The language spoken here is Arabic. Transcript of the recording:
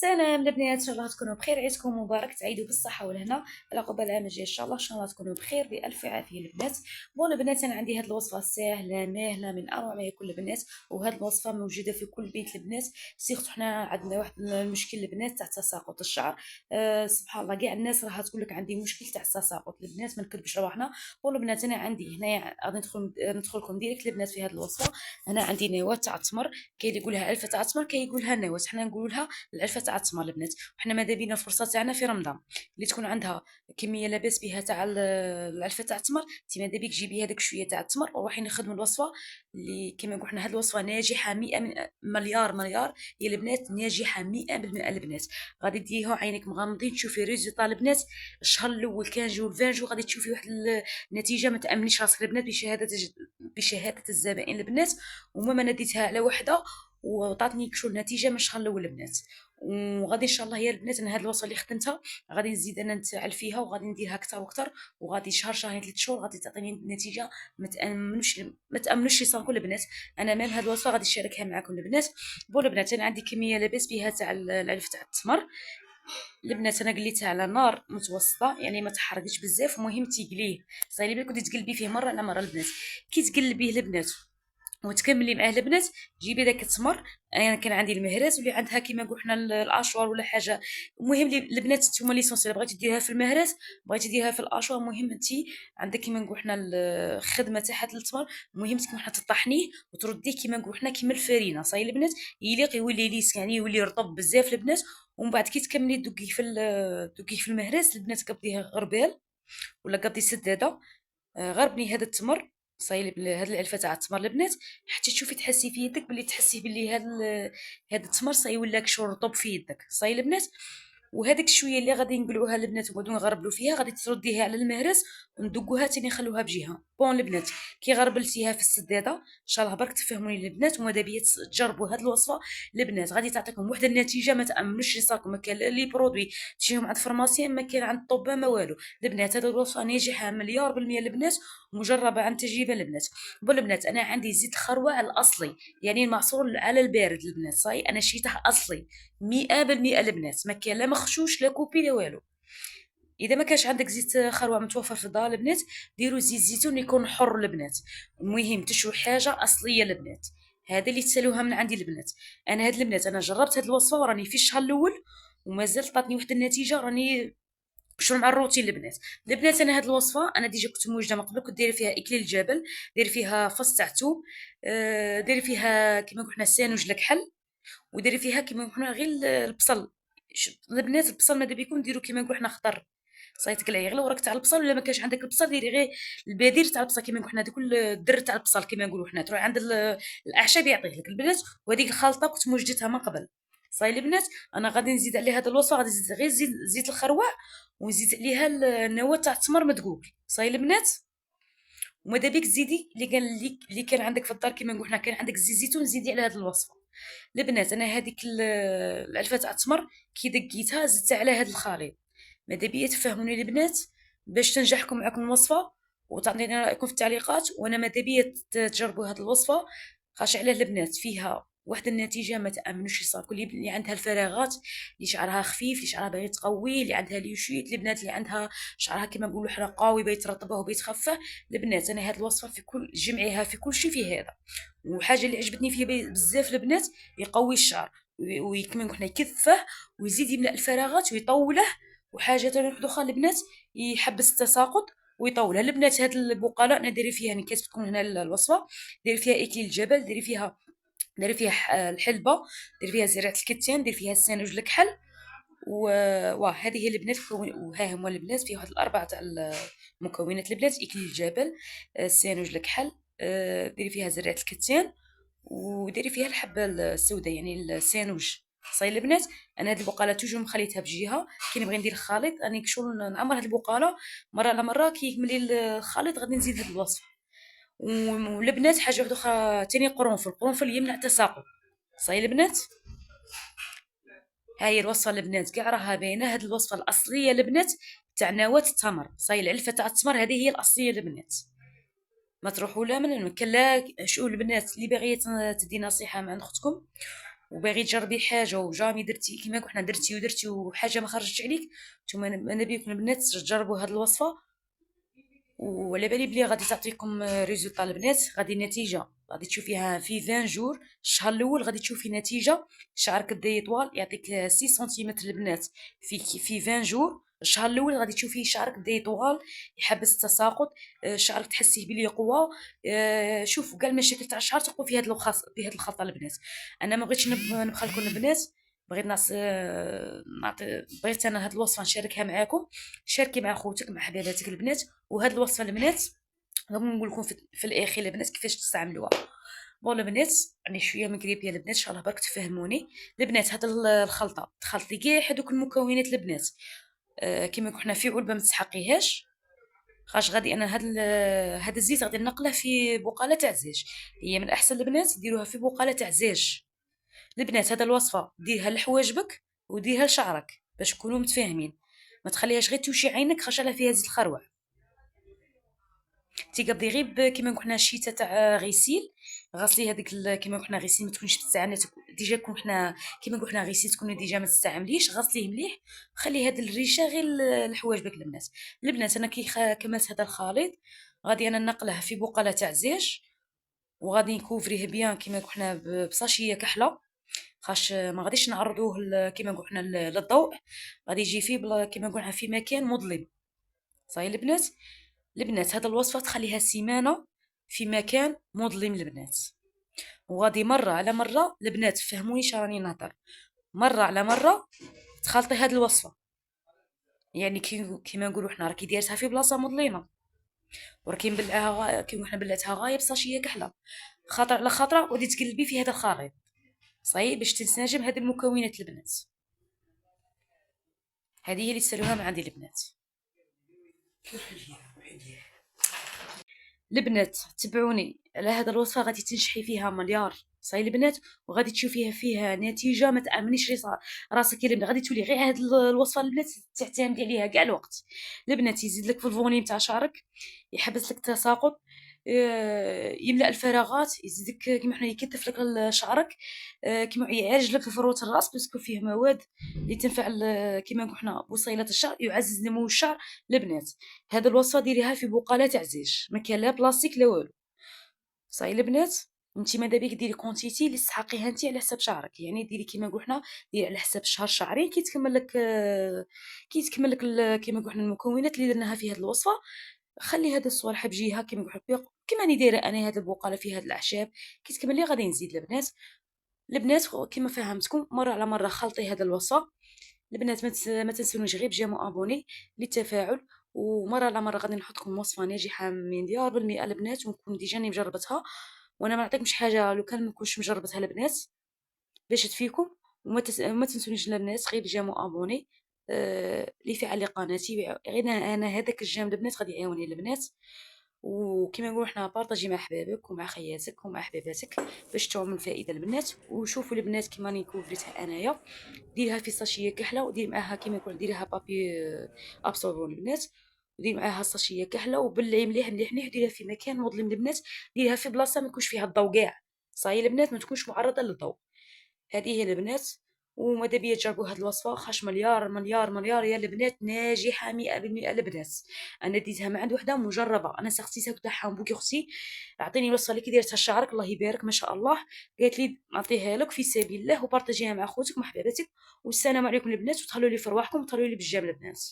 سلام البنات، ان شاء الله تكونوا بخير. عيدكم مبارك، تعيدوا بالصحه والهنا على قبل العام الجاي. ان شاء الله تكونوا بخير بالف عافيه البنات. بون البنات، انا عندي هذه الوصفه سهله ماهله من اروع ما يكون البنات، وهذه الوصفه موجوده في كل بيت البنات. سيرتو حنا عندنا واحد المشكل البنات تاع تساقط الشعر. سبحان الله، كاع الناس راح تقول لك عندي مشكل تاع التساقط البنات، ما نكذبش روحنا. بون البنات، انا عندي هنايا غادي ندخل لكم ديريكت البنات في هذه الوصفه. انا عندي نواه تاع التمر، كاين اللي يقولها علفه تاع التمر، كاين يقولها نواه، حنا نقولوا لها العلفه تاع التمر البنات. وحنا ماذا بينا الفرصه تاعنا في رمضان اللي تكون عندها كميه لاباس بها تاع العلفه تاع التمر، انت ماذا بيك جيبي هذاك شويه تاع التمر وروحي نخدموا الوصفه اللي كما نقول حنا. هذه الوصفه ناجحه 100 مليار يا البنات، ناجحه 100% البنات. غادي ديريها عينك مغمضين تشوفي ريزلت البنات. الشهر الاول كان جو 20 جو غادي تشوفي واحد النتيجه ما تامنيش راسك البنات، بشهاده الزبائن البنات. وماما نديتها على وحده وعطاتني كشغل نتيجه من الشهر الاول البنات. وغادي ان شاء الله يا البنات، انا هاد الوصفه اللي خدمتها غادي نزيد انا نتعل فيها وغادي نديرها اكثر واكثر، وغادي شهر شهرين 3 شهور غادي تعطيني نتيجه ما تامنوش يصانكم البنات. انا ميم هاد الوصفه غادي نشاركها معكم البنات. بون البنات، انا عندي كميه لاباس بها تاع العلف تاع التمر البنات. انا قليتها على نار متوسطه، يعني ما تحرقش بزاف، المهم تيقليه. صايلي بالك كنتي تقلبي فيه مره على مره البنات. كي تقلبيه البنات وتكملي معاه البنات، جيبي داك التمر. انا كان عندي المهراس واللي عندها كيما نقول حنا الاشوار ولا حاجه. المهم البنات نتوما ليسونسيال، بغيتي ديريها في المهراس بغيتي ديريها في الاشوار، المهم انت عندك كيما نقول حنا الخدمه تاع هذا التمر. المهم كيما حنا تطحنيه وترديه كيما نقول حنا كيما الفرينه. صاي البنات يليق يولي ليس، يعني يولي رطب بزاف البنات. ومن بعد كي تكملي دوكيه في المهراس البنات، قبضيه غربال ولا قبضي سداده. غربني هذا التمر. صايل هاد العلفه تاع التمر البنات، حتى تشوفي تحسي في يدك بلي تحسي بلي هاد التمر صاي ولاك شو رطب في يدك. صايل البنات، وهذيك شويه اللي غادي نقلعوها البنات ونقعدو نغربلو فيها غادي ترديها على المهرس وندقوها تاني نخلوها بجهه. بون البنات، كي غربلتيها في السداده ان شاء الله برك تفهموني البنات، وماذا بيا تجربوا هاد الوصفه البنات، غادي تعطيكم واحد النتيجه ما تامنوش لصاكم. ما كان لي برودوي تجيهم عند فرماسيين، ما كان عند الطبه ما والو البنات. هاد الوصفه ناجحه مليار بالمية البنات، مجربه عن تجربه البنات. بون البنات، انا عندي زيت الخروع الاصلي، يعني المعصور على البارد البنات. صاي انا شريته اصلي 100% البنات، ما كان لا مخشوش لا كوبي لا والو. اذا ما كانش عندك زيت خروع متوفر في الدار البنات، ديروا زيت زيتون يكون حر البنات. المهم تشرو حاجه اصليه البنات، هذا اللي تسالوها من عندي البنات. انا هاد البنات انا جربت هاد الوصفه وراني في الشهر الاول ومازال عطاتني واحد النتيجه، راني شنو مع الروتين البنات. انا هاد الوصفه انا ديجا كنت موجده من قبل، كنت دايره فيها اكليل الجبل، دايره فيها فص تاع ثوم، دايره فيها كيما قلنا سانوج الكحل، وديري فيها كيما نقولوا غير البصل. البنات البصل ماذا بيكون ديروا كيما نقول حنا خضر. صايت تقلعي غير الورق تاع البصل، ولا ما كانش عندك البصل ديري غير البدير تاع البصل كيما نقول حنا، هذيك الدر تاع البصل كيما نقولوا حنا، تروحي عند الاعشاب يعطيه لك البنات. وهذيك الخلطه كنت موجدتها من قبل. صاي البنات، انا غادي نزيد عليها هذا الوصفه، غادي نزيد غير زيت الخروع، ونزيد عليها النواه تاع التمر مدقوق. صاي البنات، وماذا بيك تزيدي اللي كان عندك في الدار كيما نقول حنا، كان عندك زيت زيتون زيدي على هذه الوصفه البنات. انا هذيك العلفه تاع التمر كي دقيتها زدت على هذا الخليط. ماذا بيا تفهموني البنات باش تنجحكم معكم الوصفه، وتعطينا رايكم في التعليقات. وانا ماذا بيا تجربوا هذه الوصفه، خاش على البنات فيها واحد النتيجه ما تامنوش يصابكم. اللي عندها الفراغات، اللي شعرها خفيف، اللي شعرها باغي تقوي، اللي عندها ليوشيت، البنات اللي عندها شعرها كما نقولوا حنا قوي باغي ترطبه وباغي تخفه البنات. انا هذه الوصفه في كل جمعيها في كل شيء في هذا. وحاجه اللي عجبتني فيه بزاف البنات، يقوي الشعر وكما نقول حنا يكثفه ويزيد يملا الفراغات ويطوله. وحاجه ثانيه اخرى البنات، يحبس التساقط ويطولها البنات. هاد البقاله انا دايره فيها، يعني كتبتكم هنا الوصفه، دايره فيها اكليل الجبل، ديري فيها الحلبه، ديري فيها زرعه الكتان، ديري فيها السانوج الكحل. وهذه هي البنات وها هما البنات فيه واحد الاربعه تاع المكونات البنات: اكليل الجبل، السانوج الكحل، ديري فيها زرعه الكتان، وديري فيها الحبه السوداء يعني السانوج. صاي البنات، انا هاد البقاله توجور مخليتها بجهه. كي نبغي ندير الخليط راني كشغل نعمر هاد البقاله مره على مره، كي يكمل الخليط غادي نزيد هاد الوصفه. والبنات حاجه واحده اخرى تاني، القرنفل يمنع التساقط. صاي البنات، هاي الوصفه البنات كاع راها باينه. هاد الوصفه الاصليه البنات تاع نواه التمر. صاي العلفه تاع التمر هذه هي الاصليه البنات، ما تروحوا لا من كلا. شو البنات اللي باغيه تدي نصيحه مع اختكم، وباغي تجربي حاجه وجامي درتي كيما كنا درتي وحاجه ما خرجتش عليك، نتوما انا بيكم البنات تجربوا هاد الوصفه، وعلى بالي بلي غادي تعطيكم ريزولطا البنات. غادي النتيجه غادي تشوفيها في 20 جور. الشهر الاول غادي تشوفي نتيجه، شعرك بدا يطول، يعطيك 6 سنتيمتر البنات في 20 جور. الشهر الاول غادي تشوفي شعرك بدا يطول، يحبس التساقط، شعرك تحسيه بلي قوه. شوفوا كاع المشاكل تاع الشعر تلقوا في هذه الخلطه البنات. انا ما بغيتش نبخل لكم البنات، بغيت نعطي، بغيت انا هاد الوصفه نشاركها معاكم. شاركي مع خوتك مع حبيباتك البنات. وهاد الوصفه البنات غادي نقول لكم في الاخير البنات كيفاش تستعملوها. بون البنات راني شويه مقريبيه البنات، ان شاء الله برك تفهموني البنات. هاد الخلطه تخلطي كاع هادوك المكونات البنات. كيما كنا في علبه ما تسحقيهاش، خاش غادي انا هاد الزيت غادي نقله في بقاله تاع زيج. هي من الاحسن البنات ديروها في بقاله تاع زيج البنات. هذا الوصفه ديرها لحواجبك وديرها لشعرك باش تكونوا متفاهمين. ما تخليهاش غير توشي عينك خاش على فيها زيت الخروع. تيقضي غير كيما قلنا الشتاء تاع غسيل. غسلي هذيك كيما قلنا غسيل ما تكونش تستعمل ديجا، كون حنا كيما قلنا غسيل تكون ديجا ما تستعمليش، غسليه مليح. خلي هاد الريشه غير لحواجبك البنات. البنات انا كي كملت هذا الخليط غادي انا نقله في بقاله تاع زيج، وغادي نكوفريه بيان كيما قلنا بصاشيه كحله، خاش ما غاديش نعرضوه كيما قلنا للضوء. غادي يجي فيه كيما قلنا في مكان مظلم. صاي البنات. البنات هاد الوصفه تخليها سيمانه في مكان مظلم البنات. وغادي مره على مره البنات فهموني شراني نهضر، مره على مره تخلطي هاد الوصفه. يعني كيما نقولوا حنا راكي دايرتها في بلاصه مظلمه، وراكي مبلعاها كيما حنا بلعتها غايب صاشيه كحله، خاطر على خاطره ودي تقلبي في هذا الخليط صاي باش تنسجم هاد المكونات البنات. هذه هي اللي تسالوها من عندي البنات. البنات تبعوني على هذا الوصفه غادي تنجحي فيها مليار صاي البنات، وغادي تشوفيها فيها نتيجه ما تامنيش راسك يا البنات. غادي تولي غير هذه الوصفه البنات تعتمدي عليها كاع الوقت. البنات يزيد لك في الفوليم تاع شعرك، يحبس لك التساقط، يملا الفراغات، يزيدك كيما حنا يكثف لك شعرك، كيما يعالج لك فروه الراس باسكو فيه مواد اللي تنفع كيما نقول حنا بصيلات الشعر، يعزز نمو الشعر. البنات هذه الوصفه ديريها في بقاله تاع زيج، ما كان لا بلاستيك لا والو. صاي البنات انت ماذا بيك ديري كونتيتي اللي تسحقيها انت على حساب شعرك، يعني ديري كيما نقول حنا ديري على حساب شهر شهرين كي تكمل لك كيما نقول حنا المكونات اللي درناها في هذه الوصفه. خلي هذا الصوالح بجهه كيما نقول كيما راني دايره انا هذه البقاله فيها هذه الاعشاب. كي تكملي غادي نزيد البنات. البنات كيما فهمتكم مره على مره خلطي هذا الوصفه. البنات ما تنسونيش غير بجيمو ابوني للتفاعل. ومره على مره غادي نحط لكم وصفه ناجحه من ديار بالمئة البنات، ونكون ديجا راني مجربتها. وانا ما نعطيكمش حاجه لو كان ما نكونش مجربتها البنات باش تفيكم. ما تنسونيش البنات غير بجيمو ابوني، اللي فعل قناتي غير انا هذاك الجام البنات غادي يعاوني البنات. وكما نقولوا حنا بارطاجي مع حبابك ومع خياتك ومع حباباتك باش تعم الفائده البنات. وشوفوا البنات كيما راني كوفريتها انايا، ديرها في ساشيه كحله ودير معاها كيما يقول ديرها بابي ابسوربون البنات، ودير معاها ساشيه كحله وبلعي مليح مليح مليح. ديرها في مكان مظلم البنات، ديرها في بلاصه ما يكونش فيها الضوء كاع صاي البنات، ما تكونش معرضه للضوء. هذه هي البنات. وماذا بيا تجربوا هاد الوصفه خاش مليار مليار مليار يا البنات ناجحه 100% البنات. انا ديتها مع عند وحده مجربه، انا سقسيتها تاعها بوكي اختي اعطيني الوصفه اللي كي دايرتها شعرك الله يبارك ما شاء الله. قالت لي نعطيها لك في سبيل الله وبارطاجيها مع خوتك ومع حباباتك. والسلام عليكم البنات، وتهلاو لي في رواحكم وتهلاو لي بالجام البنات.